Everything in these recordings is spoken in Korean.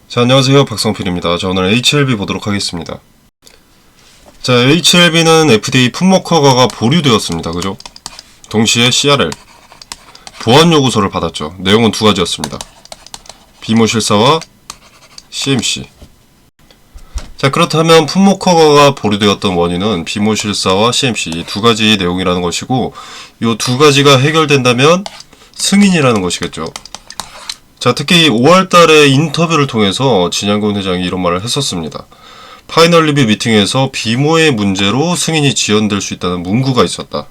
자, 안녕하세요. 박성필입니다. 자, 오늘 HLB 보도록 하겠습니다. 자, HLB는 FDA 품목 허가가 보류되었습니다. 그죠? 동시에 CRL 보안 요구서를 받았죠. 내용은 두 가지였습니다. 비모 실사와 CMC. 자, 그렇다면 품목 허가가 보류되었던 원인은 비모 실사와 CMC 이 두 가지 내용이라는 것이고, 이 두 가지가 해결된다면 승인이라는 것이겠죠. 자, 특히 5월달에 인터뷰를 통해서 진양근 회장이 이런 말을 했었습니다. 파이널 리뷰 미팅에서 비모의 문제로 승인이 지연될 수 있다는 문구가 있었다.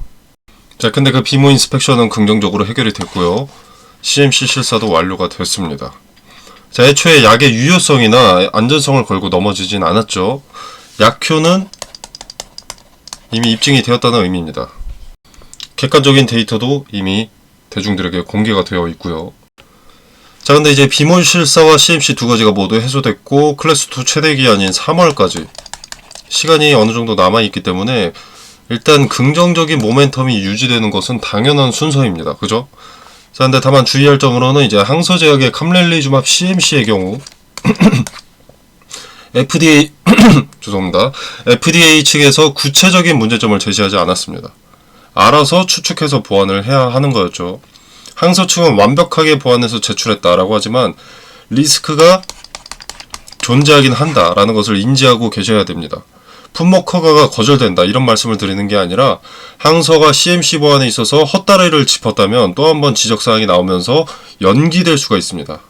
자, 근데 그 비모 인스펙션은 긍정적으로 해결이 됐고요. CMC 실사도 완료가 됐습니다. 자, 애초에 약의 유효성이나 안전성을 걸고 넘어지진 않았죠. 약효는 이미 입증이 되었다는 의미입니다. 객관적인 데이터도 이미 대중들에게 공개가 되어 있고요. 자, 근데 이제 비모 실사와 CMC 두 가지가 모두 해소됐고 클래스2 최대 기한인 3월까지 시간이 어느 정도 남아있기 때문에 일단 긍정적인 모멘텀이 유지되는 것은 당연한 순서입니다. 그죠? 자, 근데 다만 주의할 점으로는 이제 항서제약의 캄렐리주맙 CMC의 경우 FDA 죄송합니다. FDA 측에서 구체적인 문제점을 제시하지 않았습니다. 알아서 추측해서 보완을 해야 하는 거였죠. 항서 측은 완벽하게 보완해서 제출했다라고 하지만 리스크가 존재하긴 한다라는 것을 인지하고 계셔야 됩니다. 품목 허가가 거절된다 이런 말씀을 드리는 게 아니라 항서가 CMC 보완에 있어서 헛다리를 짚었다면 또 한 번 지적사항이 나오면서 연기될 수가 있습니다.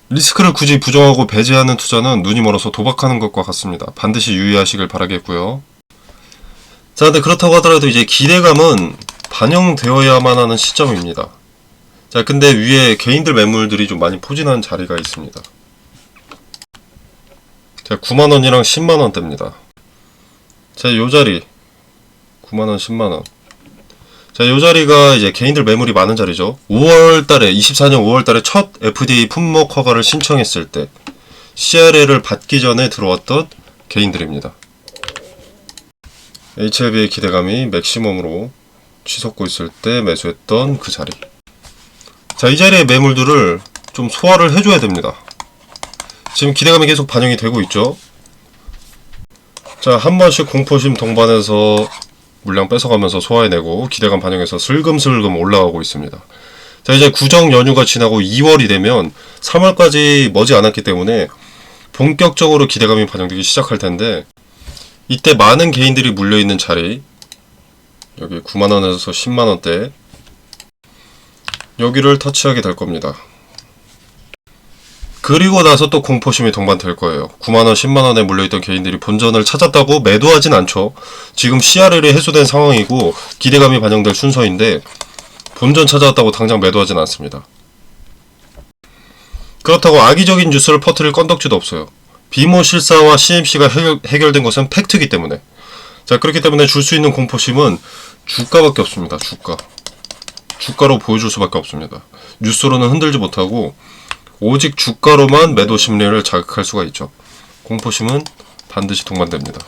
리스크를 굳이 부정하고 배제하는 투자는 눈이 멀어서 도박하는 것과 같습니다. 반드시 유의하시길 바라겠고요. 자, 근데 그렇다고 하더라도 이제 기대감은 반영되어야만 하는 시점입니다. 자, 근데 위에 개인들 매물들이 좀 많이 포진한 자리가 있습니다. 자, 9만원이랑 10만원대입니다. 자, 요 자리 9만원, 10만원. 자, 요 자리가 이제 개인들 매물이 많은 자리죠. 5월달에 24년 5월달에 첫 FDA 품목 허가를 신청했을 때 CRL을 받기 전에 들어왔던 개인들입니다. HLB의 기대감이 맥시멈으로 치솟고 있을 때 매수했던 그 자리. 자, 이 자리의 매물들을 좀 소화를 해줘야 됩니다. 지금 기대감이 계속 반영이 되고 있죠. 자, 한 번씩 공포심 동반해서 물량 뺏어가면서 소화해내고 기대감 반영해서 슬금슬금 올라가고 있습니다. 자, 이제 구정 연휴가 지나고 2월이 되면 3월까지 머지 않았기 때문에 본격적으로 기대감이 반영되기 시작할 텐데, 이때 많은 개인들이 물려있는 자리, 여기 9만원에서 10만원대, 여기를 터치하게 될 겁니다. 그리고 나서 또 공포심이 동반될 거예요. 9만원, 10만원에 물려있던 개인들이 본전을 찾았다고 매도하진 않죠. 지금 CRL이 해소된 상황이고 기대감이 반영될 순서인데 본전 찾아왔다고 당장 매도하진 않습니다. 그렇다고 악의적인 뉴스를 퍼뜨릴 건덕지도 없어요. 비모 실사와 CMC가 해결된 것은 팩트이기 때문에. 자, 그렇기 때문에 줄 수 있는 공포심은 주가밖에 없습니다. 주가로 보여줄 수밖에 없습니다. 뉴스로는 흔들지 못하고 오직 주가로만 매도 심리를 자극할 수가 있죠. 공포심은 반드시 동반됩니다.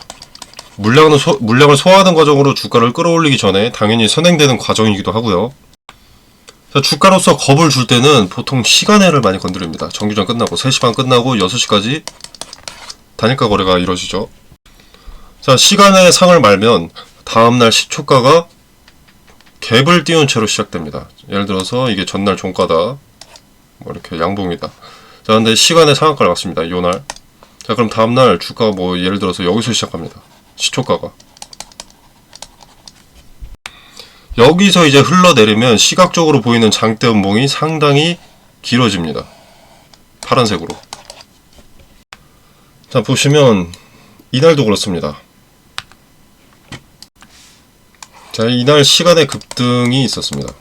물량을 소화하는 과정으로 주가를 끌어올리기 전에 당연히 선행되는 과정이기도 하고요. 자, 주가로서 겁을 줄 때는 보통 시간외를 많이 건드립니다. 정규전 끝나고 3시 반 끝나고 6시까지 단일가 거래가 이루어지죠. 자, 시간의 상을 말면 다음날 시초가가 갭을 띄운 채로 시작됩니다. 예를 들어서 이게 전날 종가다, 뭐 이렇게 양봉이다. 자, 근데 시간의 상한가를 맞습니다. 요날. 자, 그럼 다음날 주가가 뭐 예를 들어서 여기서 시작합니다. 시초가가 여기서 이제 흘러내리면 시각적으로 보이는 장대 음봉이 상당히 길어집니다. 파란색으로. 자, 보시면 이날도 그렇습니다. 자, 이날 시간의 급등이 있었습니다.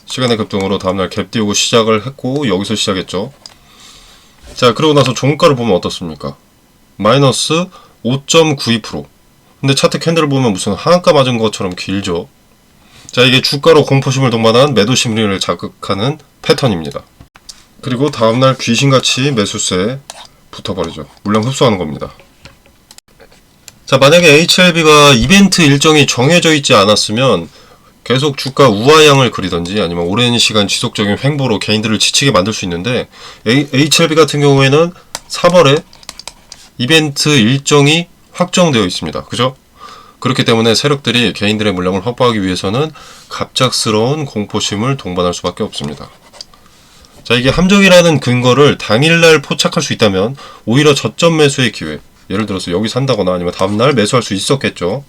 시간의 급등으로 다음날 갭 띄우고 시작을 했고 여기서 시작했죠. 자, 그러고 나서 종가를 보면 어떻습니까? 마이너스 5.92%. 근데 차트 캔들을 보면 무슨 하한가 맞은 것처럼 길죠. 자, 이게 주가로 공포심을 동반한 매도 심리를 자극하는 패턴입니다. 그리고 다음날 귀신같이 매수세에 붙어버리죠. 물량 흡수하는 겁니다. 자, 만약에 HLB가 이벤트 일정이 정해져 있지 않았으면 계속 주가 우하향을 그리던지 아니면 오랜 시간 지속적인 횡보로 개인들을 지치게 만들 수 있는데 HLB 같은 경우에는 3월에 이벤트 일정이 확정되어 있습니다. 그죠? 그렇기 때문에 세력들이 개인들의 물량을 확보하기 위해서는 갑작스러운 공포심을 동반할 수밖에 없습니다. 자, 이게 함정이라는 근거를 당일날 포착할 수 있다면 오히려 저점 매수의 기회, 예를 들어서 여기 산다거나 아니면 다음날 매수할 수 있었겠죠.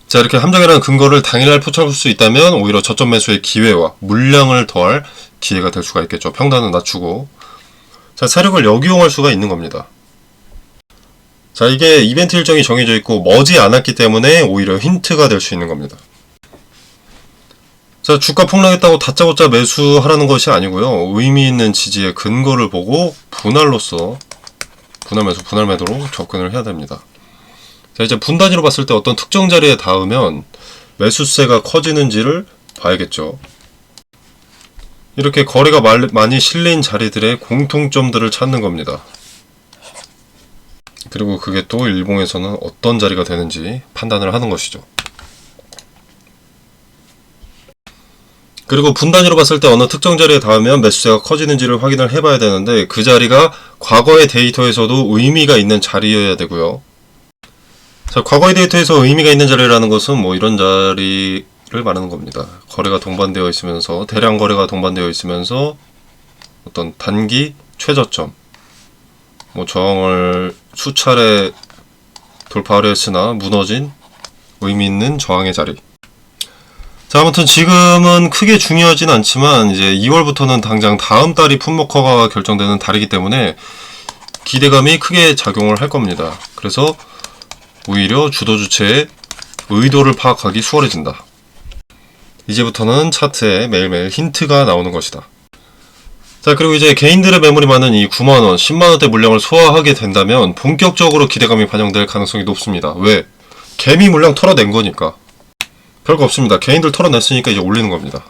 자, 이렇게 함정이라는 근거를 당일날 포착할 수 있다면 오히려 저점 매수의 기회와 물량을 더할 기회가 될 수가 있겠죠. 평단을 낮추고. 자, 세력을 역이용할 수가 있는 겁니다. 자, 이게 이벤트 일정이 정해져 있고 머지 않았기 때문에 오히려 힌트가 될 수 있는 겁니다. 자, 주가 폭락했다고 다짜고짜 매수하라는 것이 아니고요. 의미 있는 지지의 근거를 보고 분할로서 분할 매수, 분할 매도로 접근을 해야 됩니다. 자, 이제 분 단위로 봤을 때 어떤 특정 자리에 닿으면 매수세가 커지는지를 봐야겠죠. 이렇게 거래가 많이 실린 자리들의 공통점들을 찾는 겁니다. 그리고 그게 또 일봉에서는 어떤 자리가 되는지 판단을 하는 것이죠. 그리고 분 단위로 봤을 때 어느 특정 자리에 닿으면 매수세가 커지는지를 확인을 해봐야 되는데 그 자리가 과거의 데이터에서도 의미가 있는 자리여야 되고요. 자, 과거의 데이터에서 의미가 있는 자리라는 것은 뭐 이런 자리를 말하는 겁니다. 거래가 동반되어 있으면서 대량 거래가 동반되어 있으면서 어떤 단기 최저점, 뭐 저항을 수차례 돌파를 했으나 무너진 의미 있는 저항의 자리. 자, 아무튼 지금은 크게 중요하진 않지만 이제 2월부터는 당장 다음 달이 품목허가가 결정되는 달이기 때문에 기대감이 크게 작용을 할 겁니다. 그래서 오히려 주도 주체의 의도를 파악하기 수월해진다. 이제부터는 차트에 매일매일 힌트가 나오는 것이다. 자, 그리고 이제 개인들의 매물이 많은 이 9만원, 10만원대 물량을 소화하게 된다면 본격적으로 기대감이 반영될 가능성이 높습니다. 왜? 개미 물량 털어낸 거니까. 별거 없습니다. 개인들 털어냈으니까 이제 올리는 겁니다.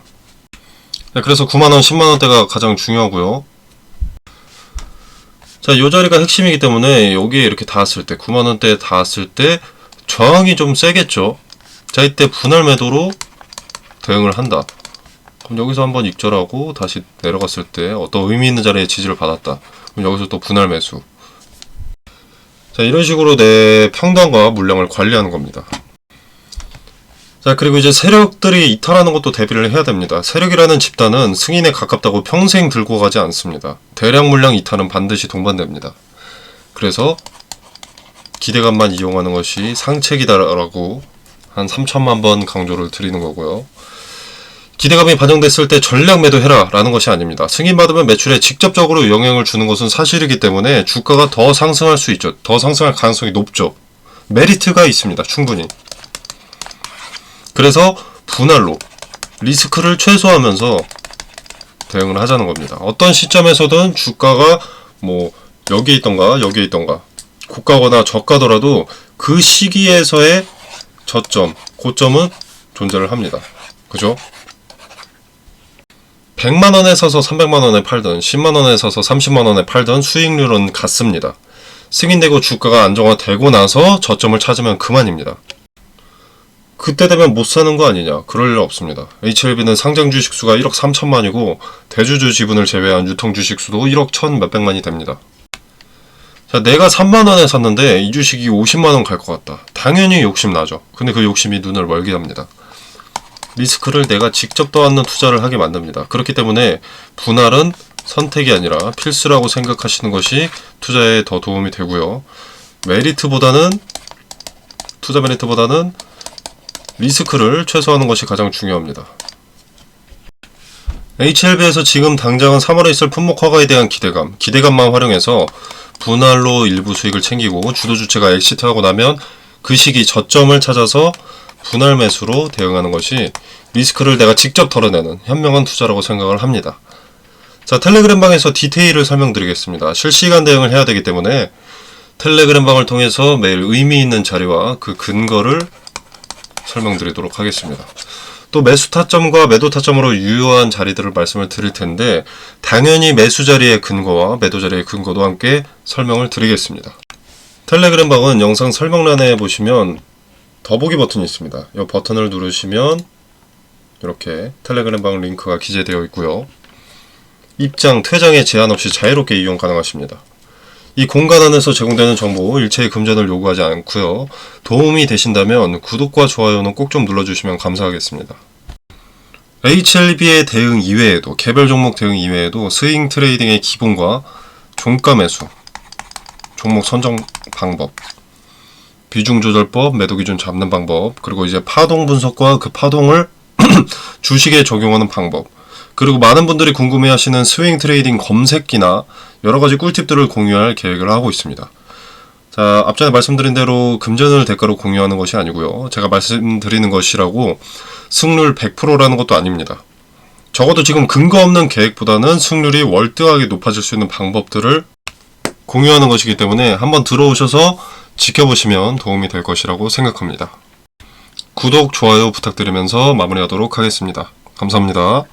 네, 그래서 9만원, 10만원대가 가장 중요하고요. 자, 이 자리가 핵심이기 때문에 여기에 이렇게 닿았을 때, 9만원대에 닿았을 때 저항이 좀 세겠죠. 자, 이때 분할 매도로 대응을 한다. 그럼 여기서 한번 익절하고 다시 내려갔을 때 어떤 의미 있는 자리에 지지를 받았다. 그럼 여기서 또 분할 매수. 자, 이런 식으로 내 평단과 물량을 관리하는 겁니다. 자, 그리고 이제 세력들이 이탈하는 것도 대비를 해야 됩니다. 세력이라는 집단은 승인에 가깝다고 평생 들고 가지 않습니다. 대량 물량 이탈은 반드시 동반됩니다. 그래서 기대감만 이용하는 것이 상책이다라고 한 3천만 번 강조를 드리는 거고요. 기대감이 반영됐을 때 전략 매도해라 라는 것이 아닙니다. 승인받으면 매출에 직접적으로 영향을 주는 것은 사실이기 때문에 주가가 더 상승할 수 있죠. 더 상승할 가능성이 높죠. 메리트가 있습니다. 충분히. 그래서 분할로 리스크를 최소화하면서 대응을 하자는 겁니다. 어떤 시점에서든 주가가 뭐 여기에 있던가 여기에 있던가 고가거나 저가더라도 그 시기에서의 저점, 고점은 존재를 합니다. 그죠? 100만원에 사서 300만원에 팔든 10만원에 사서 30만원에 팔든 수익률은 같습니다. 승인되고 주가가 안정화되고 나서 저점을 찾으면 그만입니다. 그때 되면 못 사는 거 아니냐? 그럴 일 없습니다. HLB는 상장 주식수가 1억 3천만이고 대주주 지분을 제외한 유통 주식수도 1억 1천 몇백만이 됩니다. 자, 내가 3만원에 샀는데 이 주식이 50만원 갈 것 같다. 당연히 욕심나죠. 근데 그 욕심이 눈을 멀게 합니다. 리스크를 내가 직접 떠안는 투자를 하게 만듭니다. 그렇기 때문에 분할은 선택이 아니라 필수라고 생각하시는 것이 투자에 더 도움이 되고요. 투자 메리트보다는 리스크를 최소화하는 것이 가장 중요합니다. HLB에서 지금 당장은 3월에 있을 품목 허가에 대한 기대감만 활용해서 분할로 일부 수익을 챙기고 주도 주체가 엑시트하고 나면 그 시기 저점을 찾아서 분할 매수로 대응하는 것이 리스크를 내가 직접 덜어내는 현명한 투자라고 생각을 합니다. 자, 텔레그램 방에서 디테일을 설명드리겠습니다. 실시간 대응을 해야 되기 때문에 텔레그램 방을 통해서 매일 의미 있는 자리와 그 근거를 설명드리도록 하겠습니다. 또 매수 타점과 매도 타점으로 유효한 자리들을 말씀을 드릴 텐데 당연히 매수 자리의 근거와 매도 자리의 근거도 함께 설명을 드리겠습니다. 텔레그램 방은 영상 설명란에 보시면 더보기 버튼이 있습니다. 이 버튼을 누르시면 이렇게 텔레그램 방 링크가 기재되어 있고요. 입장, 퇴장에 제한 없이 자유롭게 이용 가능하십니다. 이 공간 안에서 제공되는 정보 일체의 금전을 요구하지 않고요. 도움이 되신다면 구독과 좋아요는 꼭 좀 눌러주시면 감사하겠습니다. HLB의 대응 이외에도, 개별 종목 대응 이외에도 스윙 트레이딩의 기본과 종가 매수, 종목 선정 방법, 비중 조절법, 매도 기준 잡는 방법, 그리고 이제 파동 분석과 그 파동을 주식에 적용하는 방법, 그리고 많은 분들이 궁금해하시는 스윙 트레이딩 검색기나 여러가지 꿀팁들을 공유할 계획을 하고 있습니다. 자, 앞전에 말씀드린 대로 금전을 대가로 공유하는 것이 아니고요. 제가 말씀드리는 것이라고 승률 100%라는 것도 아닙니다. 적어도 지금 근거 없는 계획보다는 승률이 월등하게 높아질 수 있는 방법들을 공유하는 것이기 때문에 한번 들어오셔서 지켜보시면 도움이 될 것이라고 생각합니다. 구독, 좋아요 부탁드리면서 마무리하도록 하겠습니다. 감사합니다.